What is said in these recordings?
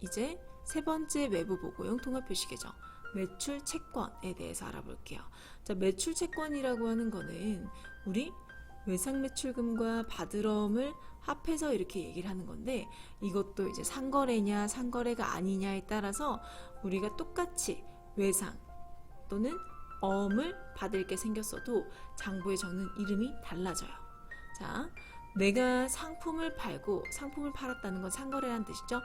이제 세 번째 외부 보고용 통합 표시 계정 매출 채권에 대해서 알아볼게요. 자, 매출 채권이라고 하는 거는 우리 외상 매출금과 바드럼을 합해서 이렇게 얘기를 하는 건데, 이것도 이제 상거래냐 상거래가 아니냐에 따라서 우리가 똑같이 외상 또는 어음을 받을 게 생겼어도 장부에 적는 이름이 달라져요. 자, 내가 상품을 팔고, 상품을 팔았다는 건 상거래라는 뜻이죠.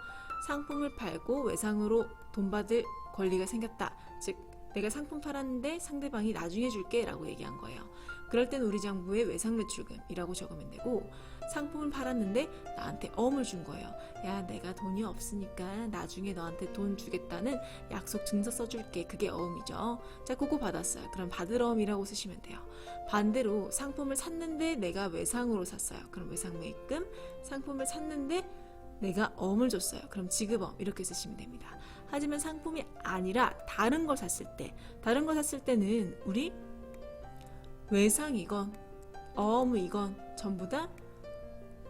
상품을 팔고 외상으로 돈 받을 권리가 생겼다. 즉 내가 상품 팔았는데 상대방이 나중에 줄게 라고 얘기한 거예요. 그럴 땐 우리 장부에 외상매출금이라고 적으면 되고, 상품을 팔았는데 나한테 어음을 준 거예요. 야, 내가 돈이 없으니까 나중에 너한테 돈 주겠다는 약속 증서 써줄게. 그게 어음이죠. 자, 그거 받았어요. 그럼 받을 어음이라고 쓰시면 돼요. 반대로 상품을 샀는데 내가 외상으로 샀어요. 그럼 외상매입금. 상품을 샀는데 내가 어음을 줬어요. 그럼 지급어음 이렇게 쓰시면 됩니다. 하지만 상품이 아니라 다른 걸 샀을 때는 우리 외상이건 어음이건 전부 다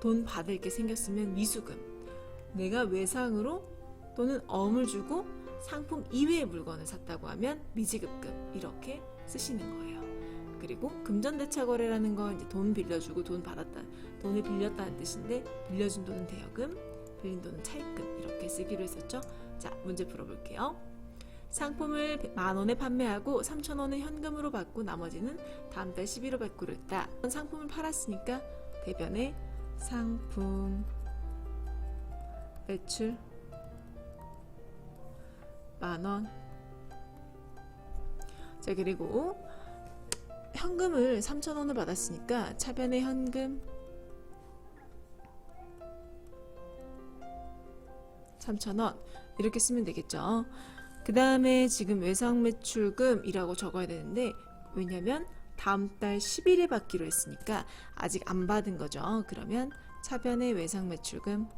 돈 받을 게 생겼으면 미수금, 내가 외상으로 또는 어음을 주고 상품 이외의 물건을 샀다고 하면 미지급금 이렇게 쓰시는 거예요. 그리고 금전대차 거래라는 건 이제 돈 빌려주고 돈 받았다, 돈을 빌렸다는 뜻인데, 빌려준 돈은 대여금, 빌린 돈은 차입금 이렇게 쓰기로 했었죠. 자, 문제 풀어볼게요. 상품을 10,000원에 판매하고 3,000원을 현금으로 받고 나머지는 다음 달 11월 받기로 했다. 상품을 팔았으니까 대변에 상품 매출 10,000원. 자, 그리고 현금을 3,000원을 받았으니까 차변에 현금 3,000원 이렇게 쓰면 되겠죠. 그 다음에 지금 외상매출금이라고 적어야 되는데, 왜냐면 다음 달 10일에 받기로 했으니까 아직 안 받은 거죠. 그러면 차변에 외상매출금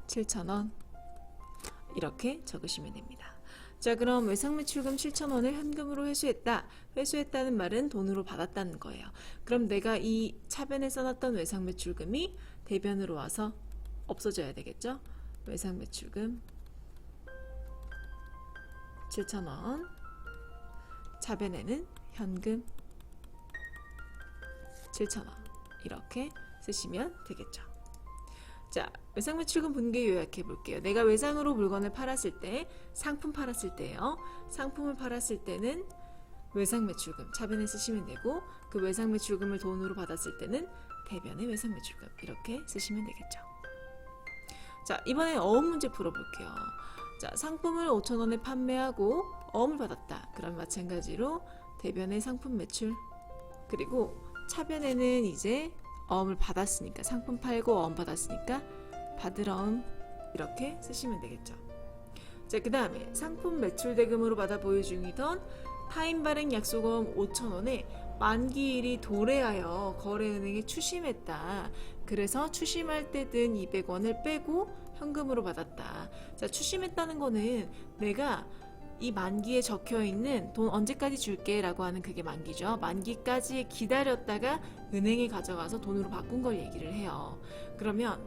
7,000원 이렇게 적으시면 됩니다. 자, 그럼 외상매출금 7,000원을 현금으로 회수했다. 회수했다는 말은 돈으로 받았다는 거예요. 그럼 내가 이 차변에 써놨던 외상매출금이 대변으로 와서 없어져야 되겠죠. 외상매출금 7,000원, 차변에는 현금 7,000원 이렇게 쓰시면 되겠죠. 자, 외상매출금 분계 요약해 볼게요. 내가 외상으로 물건을 팔았을 때, 상품 팔았을 때요. 상품을 팔았을 때는 외상매출금 차변에 쓰시면 되고, 그 외상매출금을 돈으로 받았을 때는 대변에 외상매출금 이렇게 쓰시면 되겠죠. 자, 이번에 어음 문제 풀어볼게요. 자, 상품을 5,000원에 판매하고 어음을 받았다. 그럼 마찬가지로 대변에 상품 매출, 그리고 차변에는 이제 어음을 받았으니까, 상품 팔고 어음 받았으니까 받을 어음 이렇게 쓰시면 되겠죠. 자, 그 다음에 상품 매출 대금으로 받아 보유 중이던 타임 발행 약속어음 5,000원에 만기일이 도래하여 거래은행에 추심했다. 그래서 추심할 때 든 200원을 빼고 현금으로 받았다. 자, 추심했다는 거는 내가 이 만기에 적혀있는 돈 언제까지 줄게 라고 하는 그게 만기죠. 만기까지 기다렸다가 은행에 가져가서 돈으로 바꾼 걸 얘기를 해요. 그러면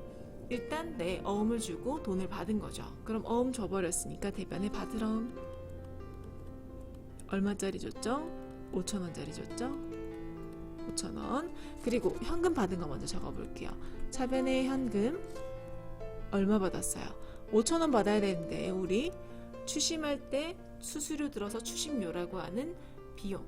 일단 내 어음을 주고 돈을 받은 거죠. 그럼 어음 줘버렸으니까 대변에 받을 어음 얼마짜리 줬죠? 5,000원짜리 줬죠? 5,000원. 그리고 현금 받은 거 먼저 적어볼게요. 차변에 현금 얼마 받았어요? 5,000원 받아야 되는데 우리 추심할 때 수수료 들어서 추심료라고 하는 비용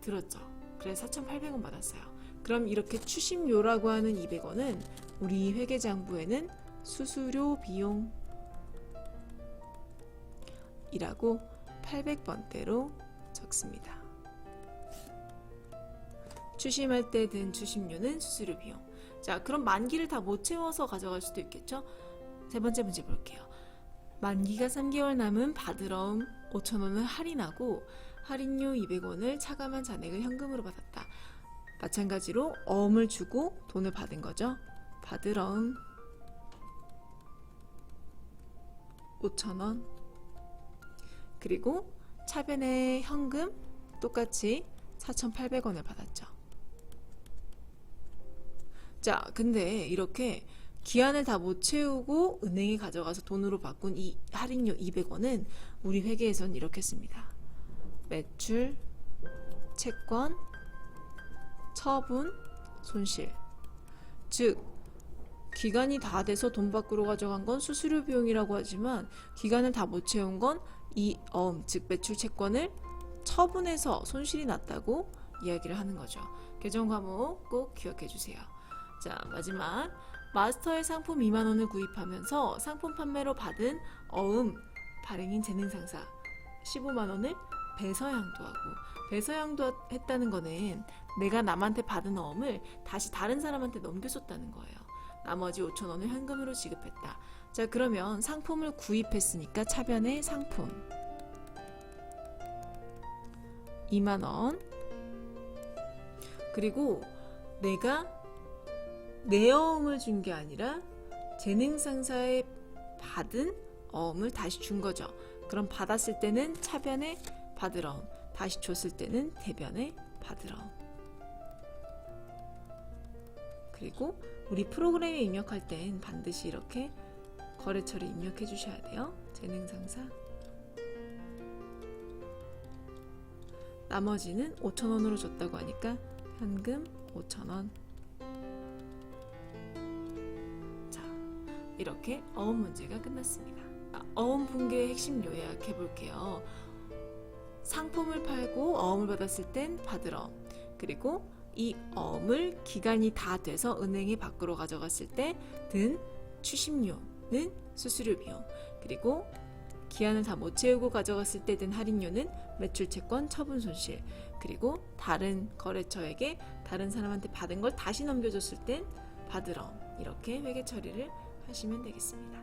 들었죠. 그래서 4,800원 받았어요. 그럼 이렇게 추심료라고 하는 200원은 우리 회계장부에는 수수료 비용이라고 800번대로 적습니다. 추심할 때 든 추심료는 수수료 비용. 자, 그럼 만기를 다 못 채워서 가져갈 수도 있겠죠? 세 번째 문제 볼게요. 만기가 3개월 남은 받을 어음 5,000원을 할인하고 할인료 200원을 차감한 잔액을 현금으로 받았다. 마찬가지로 어음을 주고 돈을 받은 거죠. 받을 어음 5,000원, 그리고 차변에 현금 똑같이 4,800원을 받았죠. 자, 자, 근데 이렇게 기한을 다 못 채우고 은행에 가져가서 돈으로 바꾼 이 할인료 200원은 우리 회계에서는 이렇게 씁니다. 매출, 채권, 처분, 손실. 즉 기간이 다 돼서 돈 밖으로 가져간 건 수수료 비용이라고 하지만 기간을 다 못 채운 건 이 즉 매출 채권을 처분해서 손실이 났다고 이야기를 하는 거죠. 개정 과목 꼭 기억해 주세요. 자, 마지막 마스터의 상품 2만 원을 구입하면서 상품 판매로 받은 발행인 재능상사 15만 원을 배서양도하고, 배서양도했다는 거는 내가 남한테 받은 어음을 다시 다른 사람한테 넘겨줬다는 거예요. 나머지 5천 원을 현금으로 지급했다. 자, 그러면 상품을 구입했으니까 차변의 상품 2만 원, 그리고 내가 내 어음을 준 게 아니라 재능상사에 받은 어음을 다시 준 거죠. 그럼 받았을 때는 차변에 받을 어음, 다시 줬을 때는 대변에 받을 어음. 그리고 우리 프로그램에 입력할 땐 반드시 이렇게 거래처를 입력해 주셔야 돼요. 재능상사. 나머지는 5,000원으로 줬다고 하니까 현금 5,000원. 자, 이렇게 어음 문제가 끝났습니다. 어음 붕괴의 핵심 요약해 볼게요. 상품을 팔고 어음을 받았을 땐 받을 어음, 그리고 이 어음을 기간이 다 돼서 은행에 밖으로 가져갔을 때 든 추심료는 수수료 비용, 그리고 기한을 다 못 채우고 가져갔을 때 든 할인료는 매출채권 처분 손실, 그리고 다른 거래처에게 다른 사람한테 받은 걸 다시 넘겨줬을 땐 받을 어음. 이렇게 회계 처리를 하시면 되겠습니다.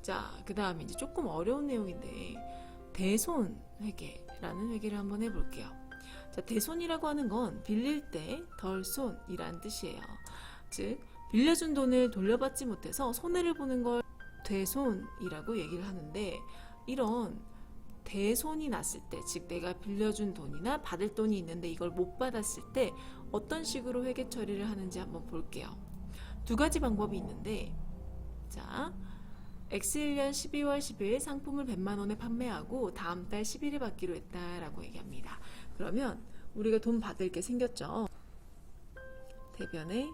자, 그 다음에 이제 조금 어려운 내용인데 대손 회계라는 회계를 한번 해볼게요. 자, 대손이라고 하는 건 빌릴 때 덜 손이란 뜻이에요. 즉 빌려준 돈을 돌려받지 못해서 손해를 보는 걸 대손이라고 얘기를 하는데, 이런 대손이 났을 때, 즉 내가 빌려준 돈이나 받을 돈이 있는데 이걸 못 받았을 때 어떤 식으로 회계 처리를 하는지 한번 볼게요. 두 가지 방법이 있는데, 자, X1년 12월 10일 상품을 100만 원에 판매하고 다음 달 10일에 받기로 했다라고 얘기합니다. 그러면 우리가 돈 받을 게 생겼죠. 대변에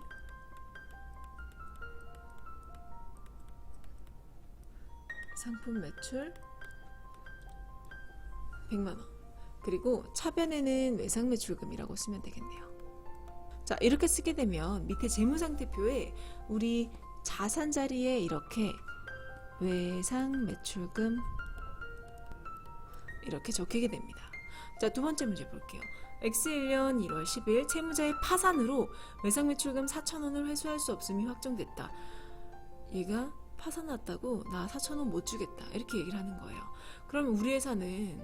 상품 매출 100만 원, 그리고 차변에는 외상 매출금이라고 쓰면 되겠네요. 자, 이렇게 쓰게 되면 밑에 재무상태표에 우리 자산 자리에 이렇게 외상 매출금 이렇게 적히게 됩니다. 자, 두 번째 문제 볼게요. X1년 1월 10일 채무자의 파산으로 외상 매출금 4,000원을 회수할 수 없음이 확정됐다. 얘가 파산 났다고 나 4,000원 못 주겠다 이렇게 얘기를 하는 거예요. 그러면 우리 회사는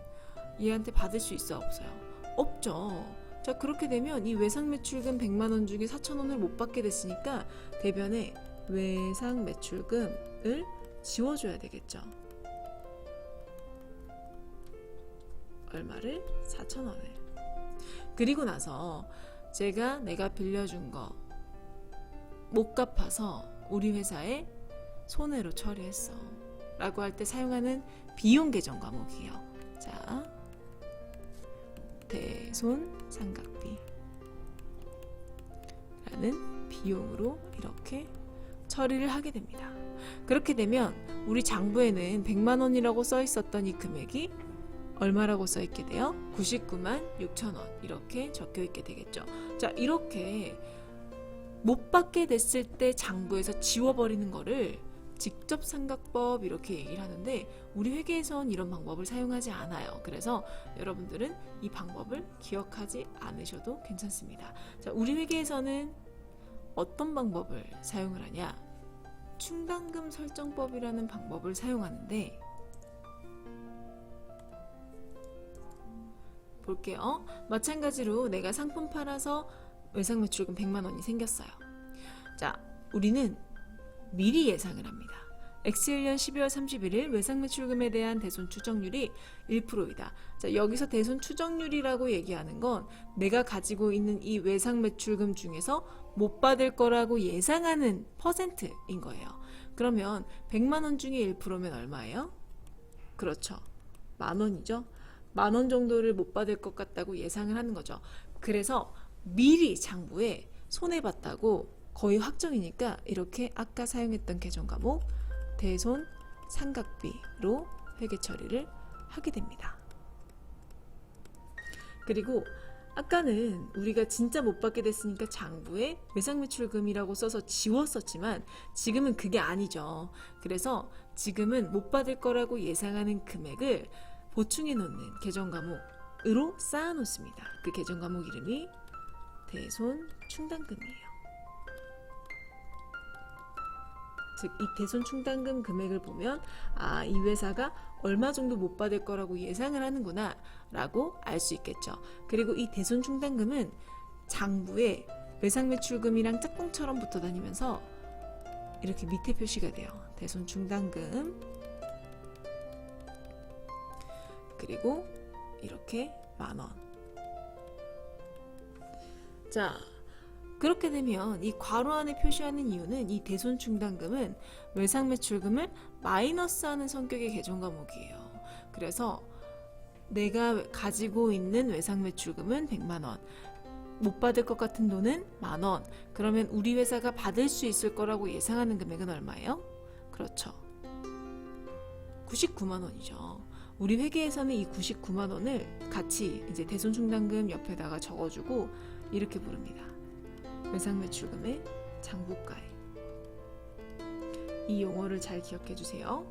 얘한테 받을 수 있어 없어요? 없죠. 자, 그렇게 되면 이 외상 매출금 100만 원 중에 4,000원을 못 받게 됐으니까 대변에 외상 매출금을 지워줘야 되겠죠. 얼마를? 4,000원을. 그리고 나서 내가 빌려준 거 못 갚아서 우리 회사에 손해로 처리했어 라고 할 때 사용하는 비용 계정 과목이에요. 자, 대손 상각비 라는 비용으로 이렇게 처리를 하게 됩니다. 그렇게 되면 우리 장부에는 100만 원이라고 써 있었던 이 금액이 얼마라고 써 있게 돼요? 99만 6천 원 이렇게 적혀 있게 되겠죠. 자, 이렇게 못 받게 됐을 때 장부에서 지워버리는 거를 직접상각법 이렇게 얘기를 하는데 우리 회계에선 이런 방법을 사용하지 않아요. 그래서 여러분들은 이 방법을 기억하지 않으셔도 괜찮습니다. 자, 우리 회계에서는 어떤 방법을 사용을 하냐? 충당금 설정법이라는 방법을 사용하는데, 볼게요. 마찬가지로 내가 상품 팔아서 외상 매출금 100만 원이 생겼어요. 자, 우리는 미리 예상을 합니다. X1년 12월 31일 외상매출금에 대한 대손 추정률이 1%이다. 자, 여기서 대손 추정률이라고 얘기하는 건 내가 가지고 있는 이 외상매출금 중에서 못 받을 거라고 예상하는 퍼센트인 거예요. 그러면 100만 원 중에 1%면 얼마예요? 그렇죠. 10,000원이죠. 10,000원 정도를 못 받을 것 같다고 예상을 하는 거죠. 그래서 미리 장부에 손해봤다고 거의 확정이니까 이렇게 아까 사용했던 계정 과목 대손 삼각비로 회계 처리를 하게 됩니다. 그리고 아까는 우리가 진짜 못 받게 됐으니까 장부에 외상매출금이라고 써서 지웠었지만 지금은 그게 아니죠. 그래서 지금은 못 받을 거라고 예상하는 금액을 보충해 놓는 계정 과목으로 쌓아 놓습니다. 그 계정 과목 이름이 대손 충당금이에요. 즉, 이 대손 충당금 금액을 보면 아, 이 회사가 얼마 정도 못 받을 거라고 예상을 하는구나 라고 알 수 있겠죠. 그리고 이 대손 충당금은 장부에 외상매출금이랑 짝꿍처럼 붙어 다니면서 이렇게 밑에 표시가 돼요. 대손 충당금, 그리고 이렇게 10,000원. 자, 그렇게 되면 이 괄호 안에 표시하는 이유는 이 대손 충당금은 외상매출금을 마이너스하는 성격의 계정 과목이에요. 그래서 내가 가지고 있는 외상매출금은 100만 원, 못 받을 것 같은 돈은 10,000원. 그러면 우리 회사가 받을 수 있을 거라고 예상하는 금액은 얼마예요? 그렇죠. 99만 원이죠. 우리 회계에서는 이 99만 원을 같이 이제 대손 충당금 옆에다가 적어주고 이렇게 부릅니다. 외상매출금의 장부가액. 이 용어를 잘 기억해 주세요.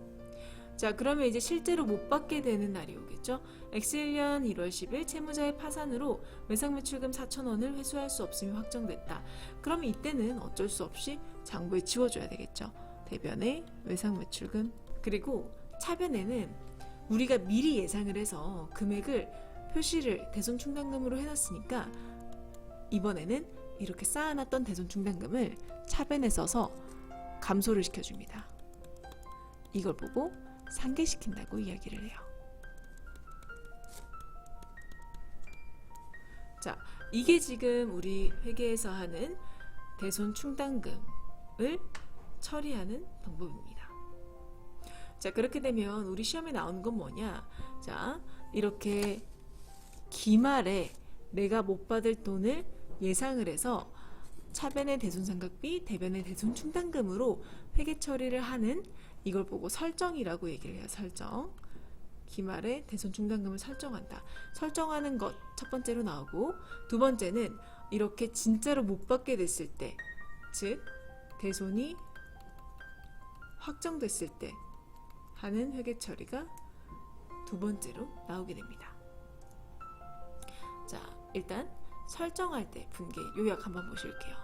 자, 그러면 이제 실제로 못 받게 되는 날이 오겠죠. X1년 1월 10일 채무자의 파산으로 외상매출금 4,000원을 회수할 수 없음이 확정됐다. 그러면 이때는 어쩔 수 없이 장부에 지워줘야 되겠죠. 대변에 외상매출금. 그리고 차변에는 우리가 미리 예상을 해서 금액을 표시를 대손 충당금으로 해놨으니까 이번에는 이렇게 쌓아놨던 대손 충당금을 차변에 써서 감소를 시켜줍니다. 이걸 보고 상계시킨다고 이야기를 해요. 자, 이게 지금 우리 회계에서 하는 대손 충당금을 처리하는 방법입니다. 자, 그렇게 되면 우리 시험에 나오는 건 뭐냐? 자, 이렇게 기말에 내가 못 받을 돈을 예상을 해서 차변의 대손상각비, 대변의 대손 충당금으로 회계 처리를 하는 이걸 보고 설정이라고 얘기를 해요. 설정. 기말에 대손 충당금을 설정한다. 설정하는 것 첫 번째로 나오고, 두 번째는 이렇게 진짜로 못 받게 됐을 때, 즉 대손이 확정됐을 때 하는 회계 처리가 두 번째로 나오게 됩니다. 자, 일단 설정할 때 분계 요약 한번 보실게요.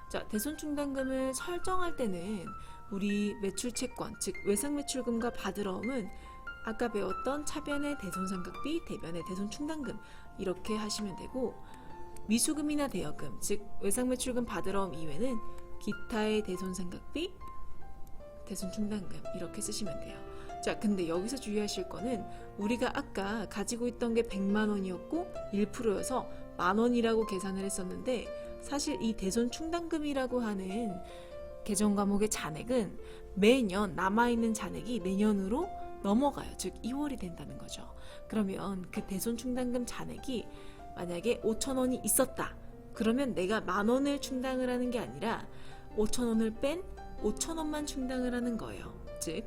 자, 대손 충당금을 설정할 때는 우리 매출채권, 즉 외상매출금과 받으러움은 아까 배웠던 차변의 대손상각비, 대변의 대손 충당금 이렇게 하시면 되고, 미수금이나 대여금, 즉 외상매출금 받으러움 이외는 기타의 대손상각비, 대손 충당금 이렇게 쓰시면 돼요. 자, 근데 여기서 주의하실 거는 우리가 아까 가지고 있던 게 100만 원이었고 1%여서 10,000원이라고 계산을 했었는데, 사실 이 대손 충당금이라고 하는 계정 과목의 잔액은 매년 남아있는 잔액이 내년으로 넘어가요. 즉 2월이 된다는 거죠. 그러면 그 대손 충당금 잔액이 만약에 5,000원이 있었다. 그러면 내가 10,000원을 충당을 하는 게 아니라 5,000원을 뺀 5,000원만 충당을 하는 거예요. 즉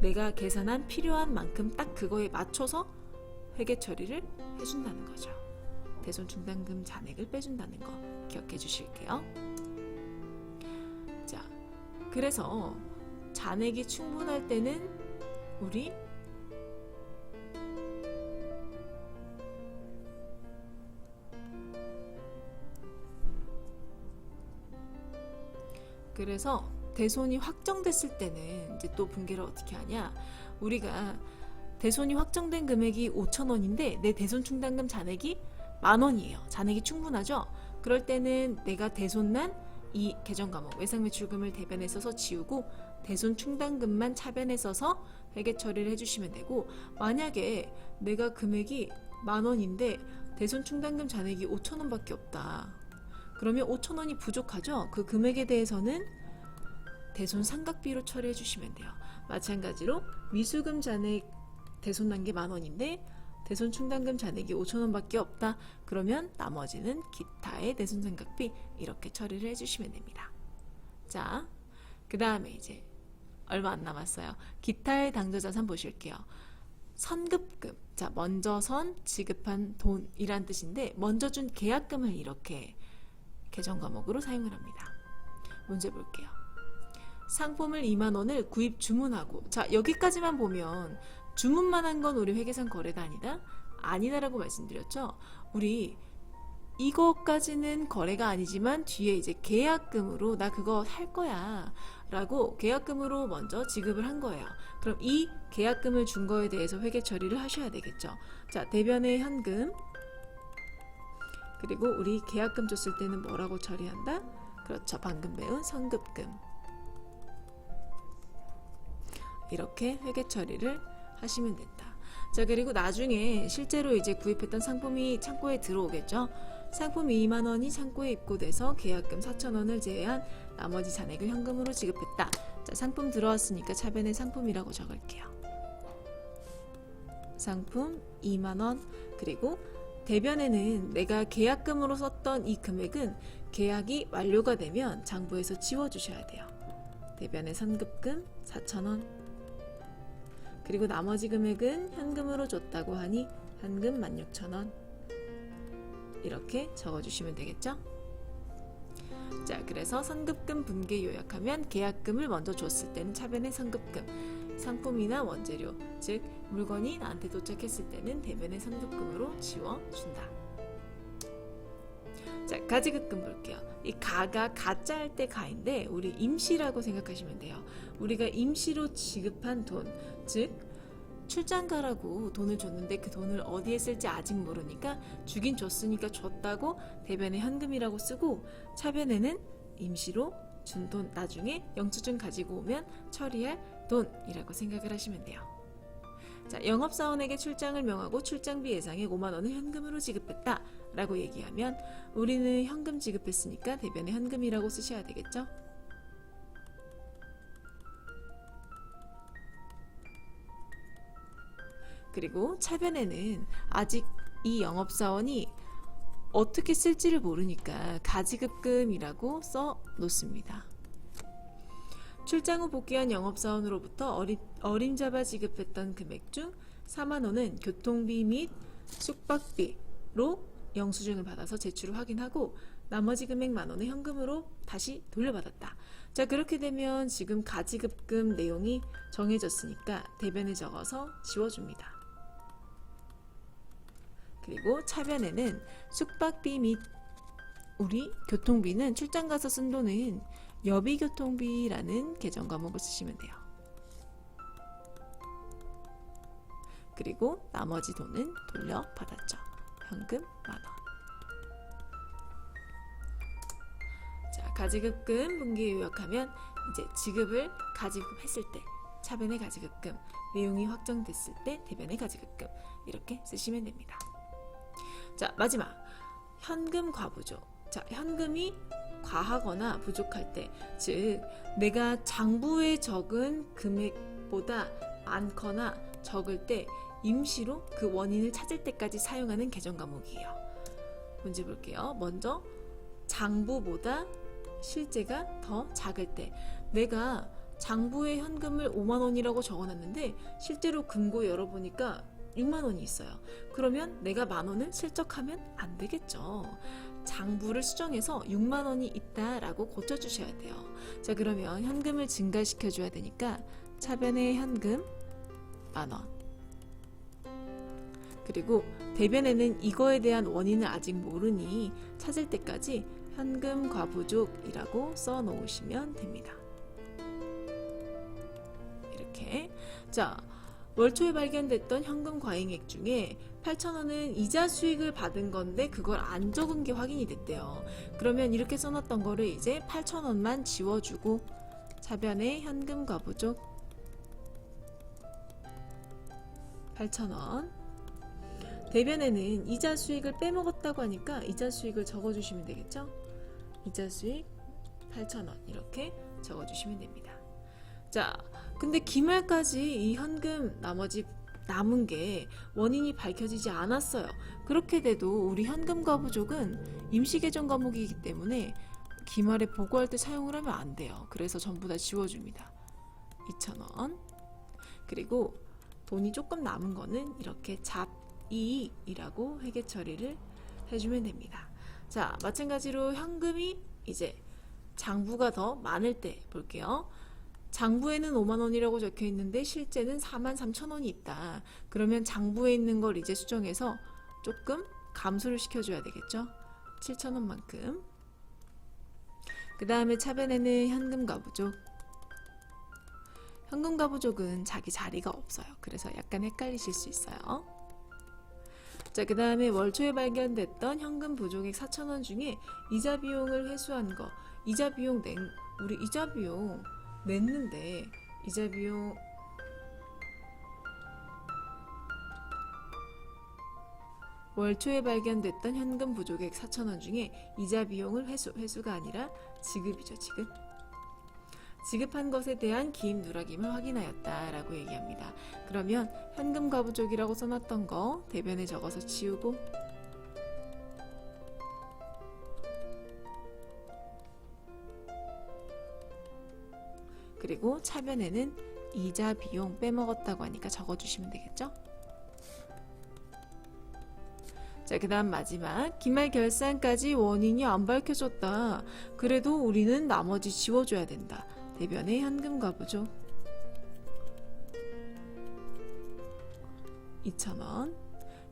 내가 계산한 필요한 만큼 딱 그거에 맞춰서 회계 처리를 해준다는 거죠. 대손 충당금 잔액을 빼준다는 거 기억해 주실게요. 자, 그래서 잔액이 충분할 때는 우리 그래서 대손이 확정됐을 때는 이제 또 분계를 어떻게 하냐? 우리가 대손이 확정된 금액이 5,000원인데 내 대손 충당금 잔액이 10,000원이에요. 잔액이 충분하죠? 그럴 때는 내가 대손난 이 계정 과목 외상 매출금을 대변에 써서 지우고 대손 충당금만 차변에 써서 회계 처리를 해주시면 되고, 만약에 내가 금액이 10,000원인데 대손 충당금 잔액이 5,000원밖에 없다. 그러면 5,000원이 부족하죠. 그 금액에 대해서는 대손 삼각비로 처리해 주시면 돼요. 마찬가지로 미수금 잔액 대손 난 게 10,000원인데 대손 충당금 잔액이 5,000원밖에 없다. 그러면 나머지는 기타의 대손 삼각비 이렇게 처리를 해주시면 됩니다. 자, 그 다음에 이제 얼마 안 남았어요. 기타의 당좌자산 보실게요. 선급금. 자, 먼저 선 지급한 돈이란 뜻인데 먼저 준 계약금을 이렇게 계정 과목으로 사용을 합니다. 문제 볼게요. 상품을 20,000원을 구입 주문하고, 자, 여기까지만 보면 주문만 한 건 우리 회계상 거래가 아니다? 아니다라고 말씀드렸죠? 우리 이거까지는 거래가 아니지만 뒤에 이제 계약금으로 나 그거 살 거야 라고 계약금으로 먼저 지급을 한 거예요. 그럼 이 계약금을 준 거에 대해서 회계 처리를 하셔야 되겠죠. 자, 대변의 현금, 그리고 우리 계약금 줬을 때는 뭐라고 처리한다? 그렇죠. 방금 배운 선급금. 이렇게 회계 처리를 하시면 된다. 자, 그리고 나중에 실제로 이제 구입했던 상품이 창고에 들어오겠죠. 상품 20,000원이 창고에 입고돼서 계약금 4,000원을 제외한 나머지 잔액을 현금으로 지급했다. 자, 상품 들어왔으니까 차변에 상품이라고 적을게요. 상품 20,000원. 그리고 대변에는 내가 계약금으로 썼던 이 금액은 계약이 완료가 되면 장부에서 지워주셔야 돼요. 대변에 선급금 4,000원. 그리고 나머지 금액은 현금으로 줬다고 하니 현금 16,000원. 이렇게 적어주시면 되겠죠? 자, 그래서 선급금 분계 요약하면 계약금을 먼저 줬을 때는 차변의 선급금, 상품이나 원재료, 즉 물건이 나한테 도착했을 때는 대변의 선급금으로 지워준다. 자, 가지급금 볼게요. 이 가가 가짜 할 때 가인데 우리 임시라고 생각하시면 돼요. 우리가 임시로 지급한 돈, 즉 출장가라고 돈을 줬는데 그 돈을 어디에 쓸지 아직 모르니까 주긴 줬으니까 줬다고 대변에 현금이라고 쓰고, 차변에는 임시로 준 돈 나중에 영수증 가지고 오면 처리할 돈이라고 생각을 하시면 돼요. 자, 영업사원에게 출장을 명하고 출장비 예상액 50,000원을 현금으로 지급했다 라고 얘기하면 우리는 현금 지급했으니까 대변에 현금이라고 쓰셔야 되겠죠? 그리고 차변에는 아직 이 영업사원이 어떻게 쓸지를 모르니까 가지급금이라고 써 놓습니다. 출장 후 복귀한 영업사원으로부터 어림잡아 지급했던 금액 중 40,000원은 교통비 및 숙박비로 영수증을 받아서 제출을 확인하고 나머지 금액 10,000원을 현금으로 다시 돌려받았다. 자, 그렇게 되면 지금 가지급금 내용이 정해졌으니까 대변에 적어서 지워줍니다. 그리고 차변에는 숙박비 및 우리 교통비는 출장 가서 쓴 돈은 여비교통비라는 계정 과목을 쓰시면 돼요. 그리고 나머지 돈은 돌려받았죠. 현금 10,000원. 자, 가지급금 분기 요약하면 이제 지급을 가지급했을 때 차변의 가지급금, 내용이 확정됐을 때 대변의 가지급금 이렇게 쓰시면 됩니다. 자, 마지막 현금 과부족. 자, 현금이 과하거나 부족할 때, 즉 내가 장부에 적은 금액보다 많거나 적을 때 임시로 그 원인을 찾을 때까지 사용하는 계정 과목이에요. 문제 볼게요. 먼저 장부보다 실제가 더 작을 때, 내가 장부에 현금을 50,000원이라고 적어놨는데 실제로 금고 열어보니까 60,000원이 있어요. 그러면 내가 10,000원을 실적하면 안 되겠죠. 장부를 수정해서 60,000원이 있다라고 고쳐주셔야 돼요. 자, 그러면 현금을 증가시켜줘야 되니까 차변의 현금 10,000원. 그리고 대변에는 이거에 대한 원인을 아직 모르니 찾을 때까지 현금 과부족이라고 써놓으시면 됩니다. 이렇게. 자, 월 초에 발견됐던 현금 과잉액 중에 8,000원은 이자 수익을 받은 건데 그걸 안 적은 게 확인이 됐대요. 그러면 이렇게 써놨던 거를 이제 8,000원만 지워주고 차변에 현금 과부족 8,000원, 대변에는 이자 수익을 빼먹었다고 하니까 이자 수익을 적어주시면 되겠죠. 이자 수익 8,000원 이렇게 적어주시면 됩니다. 자, 근데 기말까지 이 현금 나머지 남은 게 원인이 밝혀지지 않았어요. 그렇게 돼도 우리 현금과 부족은 임시계정 과목이기 때문에 기말에 보고할 때 사용을 하면 안 돼요. 그래서 전부 다 지워줍니다. 2,000원. 그리고 돈이 조금 남은 거는 이렇게 잡이익이라고 회계 처리를 해주면 됩니다. 자, 마찬가지로 현금이 이제 장부가 더 많을 때 볼게요. 장부에는 5만원이라고 적혀 있는데 실제는 43,000원이 있다. 그러면 장부에 있는 걸 이제 수정해서 조금 감소를 시켜줘야 되겠죠. 7,000원만큼. 그 다음에 차변에는 현금과 부족. 현금과 부족은 자기 자리가 없어요. 그래서 약간 헷갈리실 수 있어요. 자, 그 다음에 월 초에 발견됐던 현금 부족액 4,000원 중에 이자 비용을 회수한 거. 이자 비용 우리 이자 비용 냈는데 이자 비용 월 초에 발견됐던 현금 부족액 4,000원 중에 이자 비용을 회수가 아니라 지급이죠. 지급한 것에 대한 기입 누락임을 확인하였다라고 얘기합니다. 그러면 현금 과부족이라고 써놨던 거 대변에 적어서 지우고 그리고 차변에는 이자 비용 빼먹었다고 하니까 적어주시면 되겠죠. 자, 그 다음 마지막 기말 결산까지 원인이 안 밝혀졌다. 그래도 우리는 나머지 지워줘야 된다. 대변에 현금 과부족 2,000원.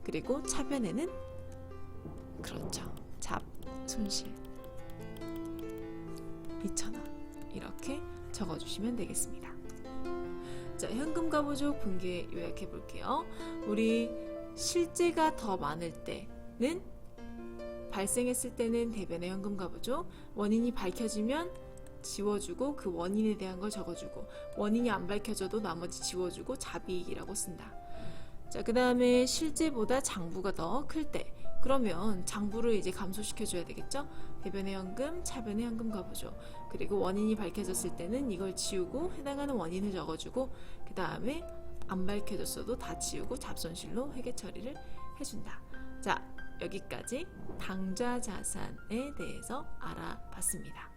그리고 차변에는 그렇죠. 손실 2,000원 이렇게 적어주시면 되겠습니다. 자, 현금과 부족 분계 요약해 볼게요. 우리 실제가 더 많을 때는 발생했을 때는 대변의 현금과 부족, 원인이 밝혀지면 지워주고 그 원인에 대한 걸 적어주고 원인이 안 밝혀져도 나머지 지워주고 잡이익이라고 쓴다. 자, 그 다음에 실제보다 장부가 더 클 때 그러면 장부를 이제 감소시켜 줘야 되겠죠. 대변의 현금, 차변의 현금과 부족. 그리고 원인이 밝혀졌을 때는 이걸 지우고 해당하는 원인을 적어주고 그 다음에 안 밝혀졌어도 다 지우고 잡손실로 회계 처리를 해준다. 자, 여기까지 당좌 자산에 대해서 알아봤습니다.